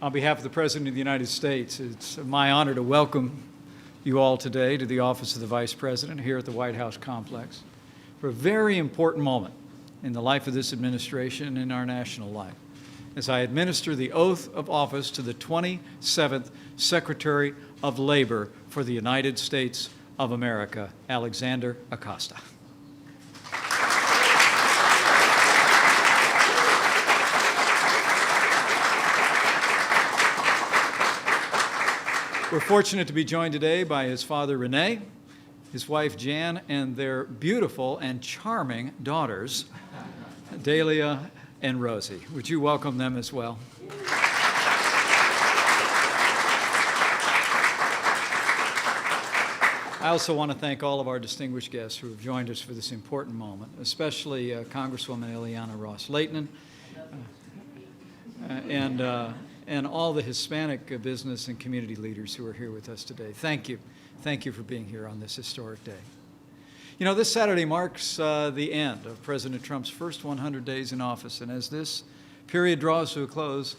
On behalf of the President of the United States, it's my honor to welcome you all today to the office of the Vice President here at the White House complex for a very important moment in the life of this administration and in our national life, as I administer the oath of office to the 27th Secretary of Labor for the United States of America, Alexander Acosta. We're fortunate to be joined today by his father, Rene, his wife, Jan, and their beautiful and charming daughters, Dahlia and Rosie. Would you welcome them as well? I also want to thank all of our distinguished guests who have joined us for this important moment, especially Congresswoman Ileana Ros-Lehtinen and all the Hispanic business and community leaders who are here with us today. Thank you. Thank you for being here on this historic day. You know, this Saturday marks the end of President Trump's first 100 days in office, and as this period draws to a close,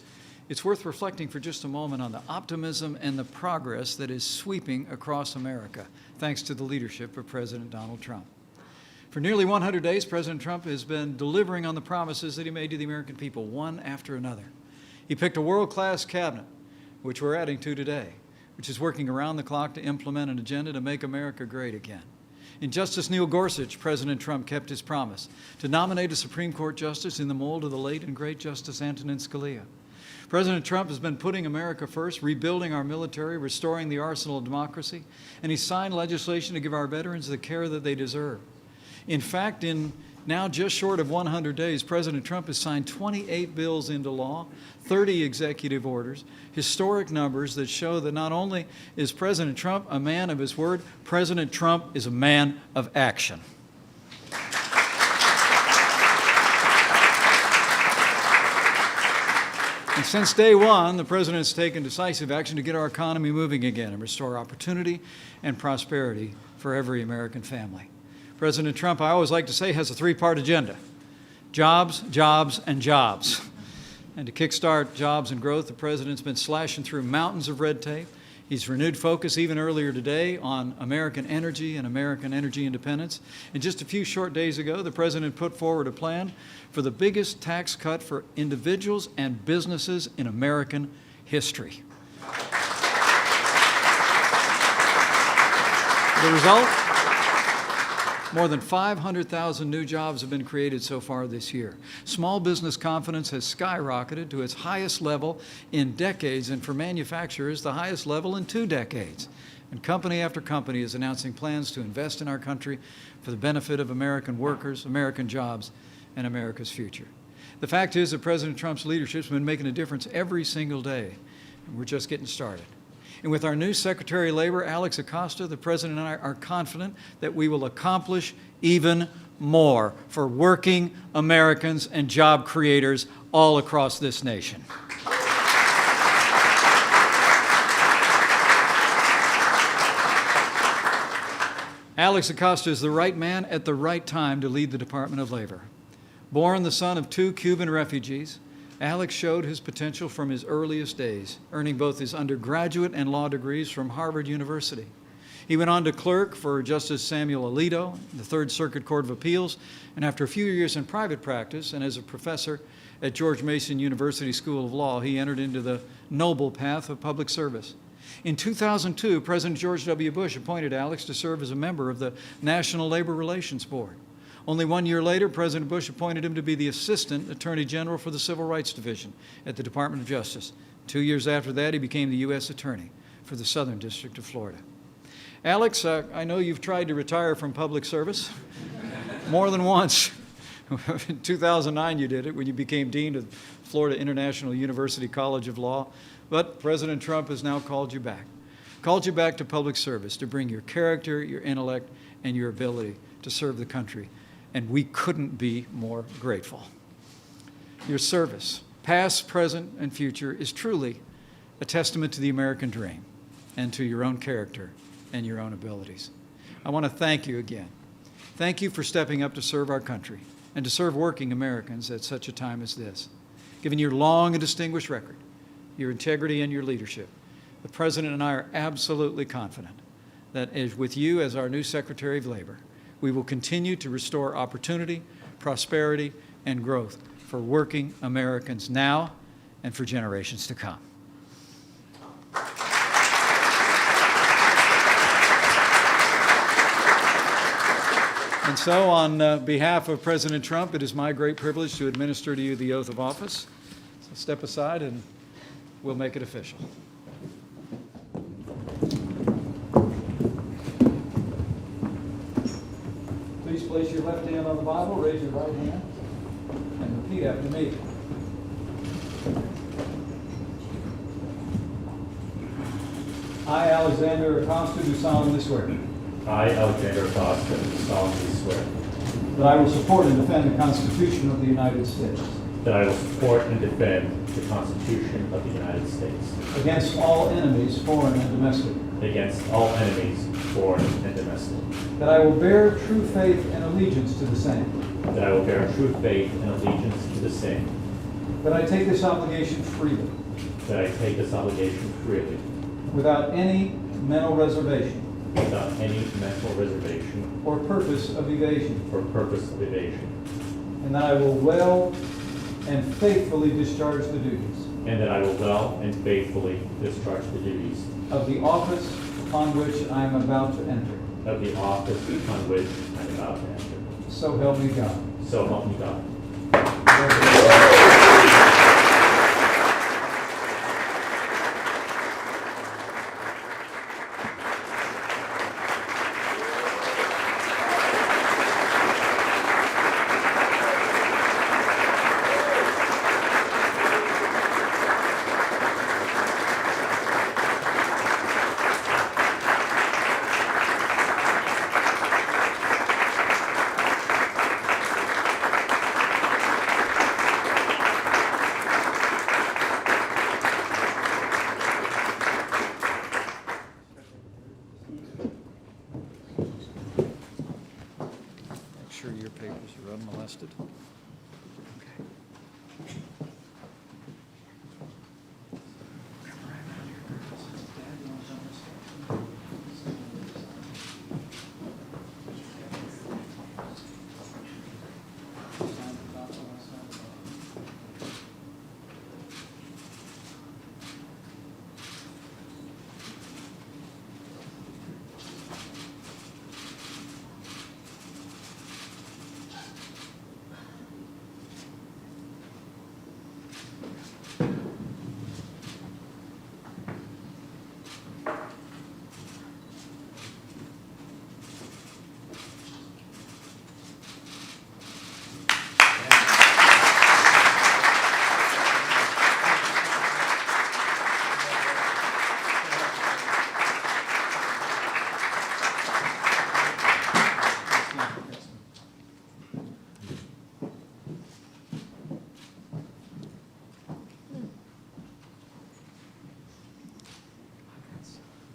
it's worth reflecting for just a moment on the optimism and the progress that is sweeping across America, thanks to the leadership of President Donald Trump. For nearly 100 days, President Trump has been delivering on the promises that he made to the American people, one after another. He picked a world-class cabinet, which we're adding to today, which is working around the clock to implement an agenda to make America great again. In Justice Neil Gorsuch, President Trump kept his promise to nominate a Supreme Court justice in the mold of the late and great Justice Antonin Scalia. President Trump has been putting America first, rebuilding our military, restoring the arsenal of democracy, and he signed legislation to give our veterans the care that they deserve. In fact, in now just short of 100 days, President Trump has signed 28 bills into law, 30 executive orders, historic numbers that show that not only is President Trump a man of his word, President Trump is a man of action. And since day one, the President has taken decisive action to get our economy moving again and restore opportunity and prosperity for every American family. President Trump, I always like to say, has a three-part agenda: jobs, jobs, and jobs. And to kickstart jobs and growth, the President's been slashing through mountains of red tape. He's renewed focus even earlier today on American energy and American energy independence. And just a few short days ago, the President put forward a plan for the biggest tax cut for individuals and businesses in American history. The result? More than 500,000 new jobs have been created so far this year. Small business confidence has skyrocketed to its highest level in decades, and for manufacturers, the highest level in 2 decades. And company after company is announcing plans to invest in our country for the benefit of American workers, American jobs, and America's future. The fact is that President Trump's leadership has been making a difference every single day, and we're just getting started. And with our new Secretary of Labor, Alex Acosta, the President and I are confident that we will accomplish even more for working Americans and job creators all across this nation. Alex Acosta is the right man at the right time to lead the Department of Labor. Born the son of 2 Cuban refugees, Alex showed his potential from his earliest days, earning both his undergraduate and law degrees from Harvard University. He went on to clerk for Justice Samuel Alito, the Third Circuit Court of Appeals, and after a few years in private practice and as a professor at George Mason University School of Law, he entered into the noble path of public service. In 2002, President George W. Bush appointed Alex to serve as a member of the National Labor Relations Board. Only 1 year later, President Bush appointed him to be the Assistant Attorney General for the Civil Rights Division at the Department of Justice. 2 years after that, he became the U.S. Attorney for the Southern District of Florida. Alex, I know you've tried to retire from public service more than once. In 2009, you did it when you became Dean of Florida International University College of Law. But President Trump has now called you back to public service to bring your character, your intellect, and your ability to serve the country. And we couldn't be more grateful. Your service, past, present, and future, is truly a testament to the American dream and to your own character and your own abilities. I want to thank you again. Thank you for stepping up to serve our country and to serve working Americans at such a time as this. Given your long and distinguished record, your integrity, and your leadership, the President and I are absolutely confident that with you as our new Secretary of Labor, we will continue to restore opportunity, prosperity, and growth for working Americans now and for generations to come. And so, on behalf of President Trump, it is my great privilege to administer to you the oath of office. So step aside and we'll make it official. Please place your left hand on the Bible, raise your right hand, and repeat after me. I, Alexander Acosta, do solemnly swear I, Alexander Acosta, do solemnly swear that I will support and defend the Constitution of the United States that I will support and defend the Constitution of the United States against all enemies, foreign and domestic, against all enemies, foreign and domestic, that I will bear true faith and allegiance to the same, that I will bear true faith and allegiance to the same, that I take this obligation freely, that I take this obligation freely, without any mental reservation without any mental reservation or purpose of evasion, or purpose of evasion, and that I will well and faithfully discharge the duties and that I will well and faithfully discharge the duties of the office upon which I am about to enter. of the office upon which I am about to enter. So help me God. So help me God. Make sure your papers are unmolested. Okay.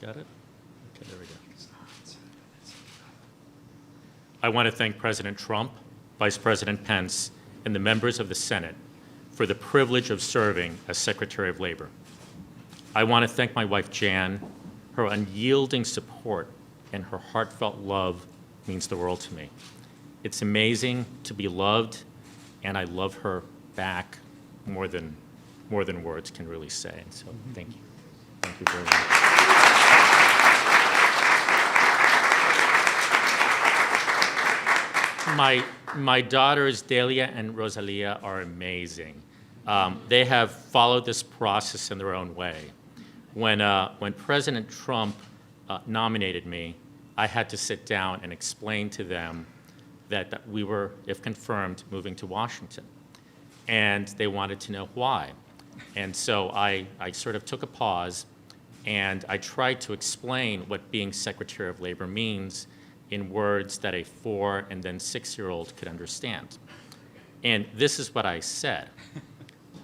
Got it? Okay, there we go. I want to thank President Trump, Vice President Pence, and the members of the Senate for the privilege of serving as Secretary of Labor. I want to thank my wife, Jan. Her unyielding support and her heartfelt love means the world to me. It's amazing to be loved, and I love her back more than words can really say. And so, thank you. Thank you very much. My daughters, Delia and Rosalia, are amazing. They have followed this process in their own way. When President Trump nominated me, I had to sit down and explain to them that we were, if confirmed, moving to Washington. And they wanted to know why. And so I sort of took a pause, and I tried to explain what being Secretary of Labor means in words that a 4- and then 6-year-old could understand. And this is what I said.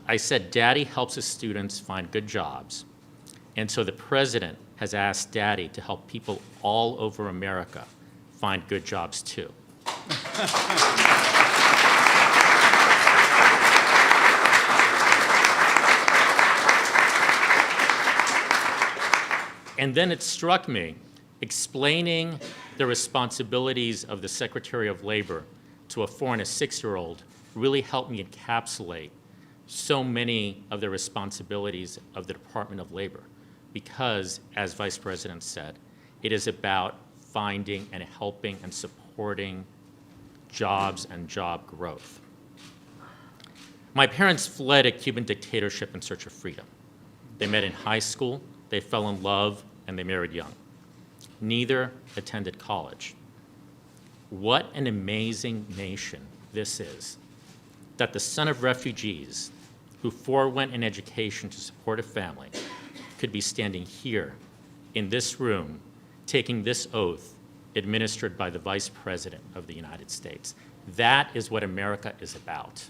I said, Daddy helps his students find good jobs. And so the president has asked Daddy to help people all over America find good jobs too. And then it struck me, explaining the responsibilities of the Secretary of Labor to a 4- and 6-year-old really helped me encapsulate so many of the responsibilities of the Department of Labor. Because, as Vice President said, it is about finding and helping and supporting jobs and job growth. My parents fled a Cuban dictatorship in search of freedom. They met in high school, they fell in love, and they married young. Neither attended college. What an amazing nation this is, that the son of refugees who forewent an education to support a family could be standing here in this room taking this oath administered by the Vice President of the United States. That is what America is about.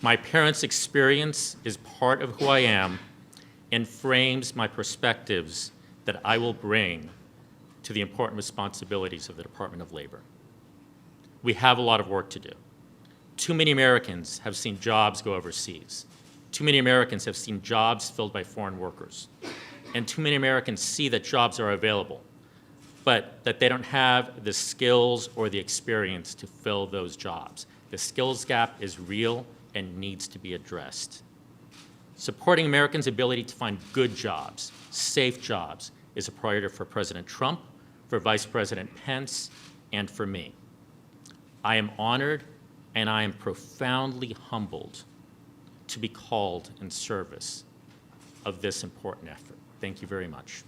My parents' experience is part of who I am and frames my perspectives that I will bring to the important responsibilities of the Department of Labor. We have a lot of work to do. Too many Americans have seen jobs go overseas. Too many Americans have seen jobs filled by foreign workers. And too many Americans see that jobs are available, but that they don't have the skills or the experience to fill those jobs. The skills gap is real and needs to be addressed. Supporting Americans' ability to find good jobs, safe jobs, is a priority for President Trump, for Vice President Pence, and for me. I am honored and I am profoundly humbled to be called in service of this important effort. Thank you very much.